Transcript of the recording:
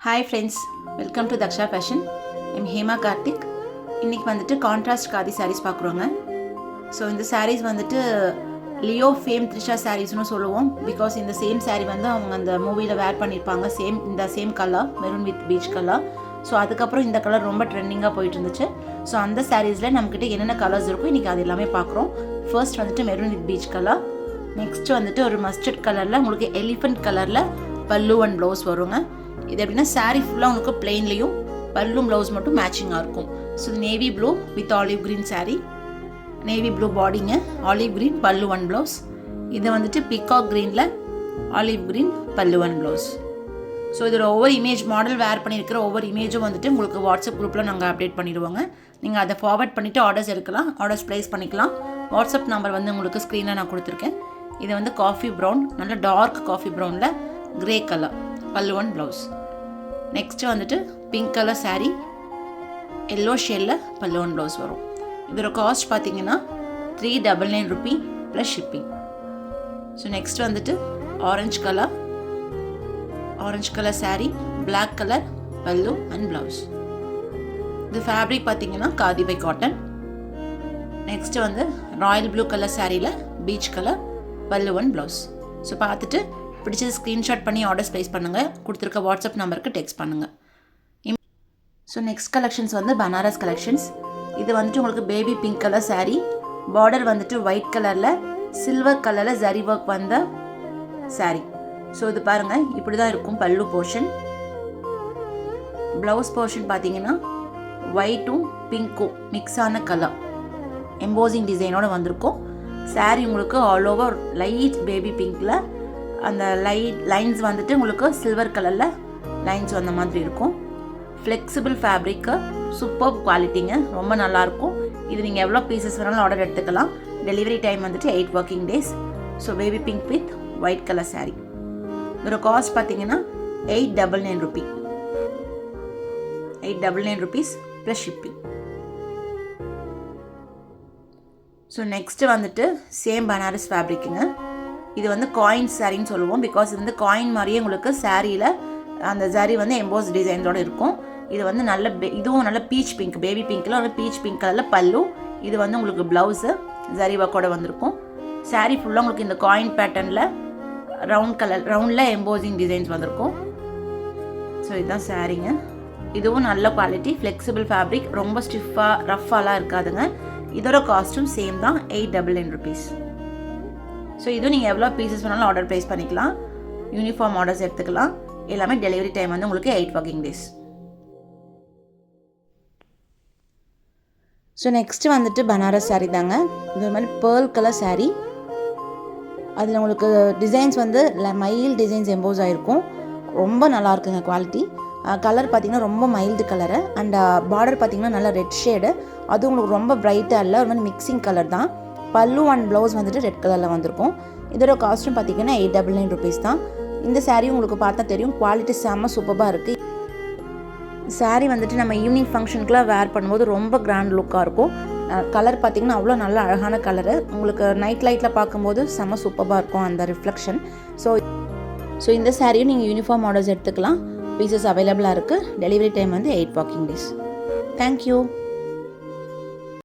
Hi friends, welcome to Daksha Fashion. I'm Hema Karthik. இன்னைக்கு வந்துட்டு contrast khadi sarees பார்க்குறோங்க. So இந்த sarees வந்துட்டு Leo fame Trisha சாரீஸ்னு சொல்லுவோம். பிகாஸ் இந்த சேம் saree வந்து அவங்க அந்த மூவியில் வேர் பண்ணியிருப்பாங்க. Same colour maroon with peach colour. So அதுக்கப்புறம் இந்த கலர் ரொம்ப ட்ரெண்டிங்காக போயிட்டு இருந்துச்சு. ஸோ அந்த சாரீஸில் நம்மக்கிட்ட என்னென்ன கலர்ஸ் இருக்கும் இன்றைக்கி அது எல்லாமே பார்க்குறோம். ஃபர்ஸ்ட் வந்துட்டு maroon with peach colour. Next வந்துட்டு ஒரு மஸ்டர்ட் கலரில் உங்களுக்கு எலிஃபண்ட் கலரில் பல்லு அண்ட் ப்ளவுஸ் வருங்க. இது எப்படின்னா சாரீ ஃபுல்லாக உங்களுக்கு பிளெயின்லேயும் பல்லும் ப்ளவுஸ் மட்டும் மேட்சிங்காக இருக்கும். ஸோ இது navy blue with olive green sari, navy blue பாடிங்க, olive green pallu and blouse. இது வந்துட்டு பிகாக் க்ரீனில் olive green pallu and blouse. So இதோட ஒவ்வொரு இமேஜ் மாடல் வேர் பண்ணியிருக்கிற ஒவ்வொரு இமேஜும் வந்துட்டு உங்களுக்கு வாட்ஸ்அப் குரூப்பில் நாங்கள் அப்டேட் பண்ணிடுவோங்க. நீங்கள் அதை ஃபார்வர்ட் பண்ணிவிட்டு ஆர்டர்ஸ் எடுக்கலாம், ஆர்டர்ஸ் ப்ளேஸ் பண்ணிக்கலாம். வாட்ஸ்அப் நம்பர் வந்து உங்களுக்கு ஸ்க்ரீனில் நான் கொடுத்துருக்கேன். இது வந்து காஃபி ப்ரௌன், நல்ல டார்க் காஃபி ப்ரௌனில் grey colour pallu and blouse. Next வந்துட்டு பிங்க் கலர் சாரீ, எல்லோ ஷேடில் பல்லு அண்ட் ப்ளவுஸ் வரும். இதோட காஸ்ட் பார்த்தீங்கன்னா 399 rupee plus shipping. So next வந்துட்டு orange colour sari, black colour pallu and blouse. இது ஃபேப்ரிக் பார்த்தீங்கன்னா காதி பை காட்டன். நெக்ஸ்ட் வந்து ராயல் ப்ளூ கலர் சாரியில் peach colour pallu and blouse. So பார்த்துட்டு பிடிச்சது ஸ்க்ரீன்ஷாட் பண்ணி ஆர்டர்ஸ் ப்ளேஸ் பண்ணுங்கள். கொடுத்துருக்க வாட்ஸ்அப் நம்பருக்கு டெக்ஸ்ட் பண்ணுங்கள். ஸோ நெக்ஸ்ட் கலெக்ஷன்ஸ் வந்து பனாரஸ் கலெக்ஷன்ஸ். இது வந்துட்டு உங்களுக்கு baby pink colour sari, border வந்துட்டு ஒயிட் கலரில் சில்வர் கலரில் ஜரி ஒர்க் வந்த சாரீ. ஸோ இது பாருங்கள், இப்படி தான் இருக்கும் பல்லு போர்ஷன். ப்ளவுஸ் போர்ஷன் பார்த்தீங்கன்னா ஒயிட்டும் பிங்க்கும் மிக்ஸான கலர் எம்போசிங் டிசைனோடு வந்திருக்கும். சாரீ உங்களுக்கு ஆல் ஓவர் லைட் பேபி பிங்க்கில் அந்த லைன்ஸ் வந்துட்டு உங்களுக்கு சில்வர் கலரில் லைன்ஸ் வந்த மாதிரி இருக்கும். ஃப்ளெக்சிபிள் ஃபேப்ரிக்கு, சூப்பர் குவாலிட்டிங்க, ரொம்ப நல்லாயிருக்கும். இது நீங்கள் எவ்வளோ பீசஸ் வேணாலும் ஆர்டர் எடுத்துக்கலாம். டெலிவரி டைம் வந்துட்டு 8 working days. So baby pink with white colour sari. இதோட காஸ்ட் பார்த்தீங்கன்னா 899 Ruby, 899 rupees plus shipping. So next வந்துட்டு சேம் பனாரஸ் ஃபேப்ரிக்குங்க. இது வந்து காயின் சாரின்னு சொல்லுவோம். பிகாஸ் இது வந்து காயின் மாதிரியே உங்களுக்கு சாரியில் அந்த சாரி வந்து எம்போஸ் டிசைன்ஸோடு இருக்கும். இது வந்து இதுவும் நல்ல பீச் பிங்க், பேபி பிங்க்கில் ஒரு பீச் பிங்க் கலரில் பல்லு. இது வந்து உங்களுக்கு ப்ளவுஸு ஜரி ஒர்க்கோட வந்திருக்கும். சாரீ ஃபுல்லாக உங்களுக்கு இந்த காயின் பேட்டர்னில் ரவுண்டில் எம்போசிங் டிசைன்ஸ் வந்திருக்கும். ஸோ இதுதான் சாரீங்க. இதுவும் நல்ல குவாலிட்டி, ஃப்ளெக்சிபிள் ஃபேப்ரிக், ரொம்ப ஸ்டிஃபாக ரஃபாலாம் இருக்காதுங்க. இதோட காஸ்ட்டும் சேம் தான், 899 rupees. ஸோ இதுவும் நீங்கள் எவ்வளோ பீசஸ் வேணாலும் ஆர்டர் ப்ளேஸ் பண்ணிக்கலாம். யூனிஃபார்ம் ஆர்டர்ஸ் எடுத்துக்கலாம். எல்லாமே டெலிவரி டைம் வந்து உங்களுக்கு 8 working days. ஸோ நெக்ஸ்ட்டு வந்துட்டு பனாரஸ் சாரீ தாங்க. இது மாதிரி பேர்ல் கலர் சாரீ. அதில் உங்களுக்கு டிசைன்ஸ் வந்து மைல்டு டிசைன்ஸ் எம்போஸ் ஆகிருக்கும். ரொம்ப நல்லா இருக்குங்க குவாலிட்டி. கலர் பார்த்திங்கன்னா ரொம்ப மைல்டு கலரு. அண்ட் பார்டர் பார்த்திங்கன்னா நல்லா ரெட் ஷேடு. அது உங்களுக்கு ரொம்ப பிரைட்டாக இல்லை, ஒரு மாதிரி மிக்சிங் கலர் தான். பல்லு அண்ட் ப்ளவுஸ் வந்துட்டு ரெட் கலரில் வந்திருக்கும். இதோட காஸ்ட்டும் பார்த்திங்கன்னா 899 rupees தான். இந்த சாரீ உங்களுக்கு பார்த்தா தெரியும், குவாலிட்டி செம்ம சூப்பராக இருக்குது. சாரீ வந்துட்டு நம்ம ஈவினிங் ஃபங்க்ஷனுக்குலாம் வேர் பண்ணும்போது ரொம்ப கிராண்ட் லுக்காக இருக்கும். கலர் பார்த்திங்கன்னா அவ்வளோ நல்ல அழகான கலரு. உங்களுக்கு நைட் லைட்டில் பார்க்கும்போது செம்ம சூப்பராக இருக்கும் அந்த ரிஃப்ளெக்ஷன். ஸோ இந்த சாரியும் நீங்கள் யூனிஃபார்ம் ஆர்டர்ஸ் எடுத்துக்கலாம். பீசஸ் அவைலபிளாக இருக்குது. டெலிவரி டைம் வந்து 8 working days. தேங்க்யூ.